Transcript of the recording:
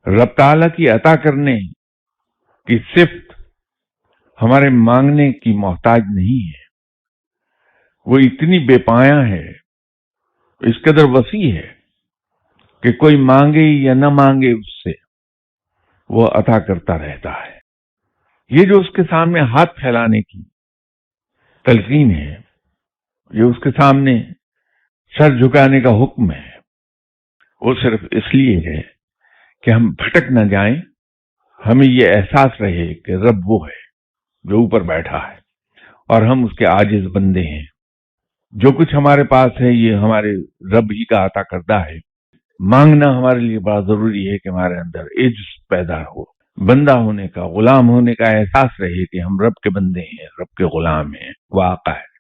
रब ताला की अता करने की सिफ्त हमारे मांगने की मोहताज नहीं है। वो इतनी बेपाया है, इस कदर वसी है कि कोई मांगे या न मांगे उससे वो अता करता रहता है। ये जो उसके सामने हाथ फैलाने की तलकीन है, ये उसके सामने सर झुकाने का हुक्म है, वो सिर्फ इसलिए है कि हम भटक न जाएं, हमें ये एहसास रहे कि रब वो है जो ऊपर बैठा है और हम उसके आजिज बंदे हैं। जो कुछ हमारे पास है ये हमारे रब ही का अता करता है। मांगना हमारे लिए बड़ा जरूरी है कि हमारे अंदर इज्ज पैदा हो, बंदा होने का, गुलाम होने का एहसास रहे कि हम रब के बंदे हैं, रब के गुलाम हैं, वो आका है।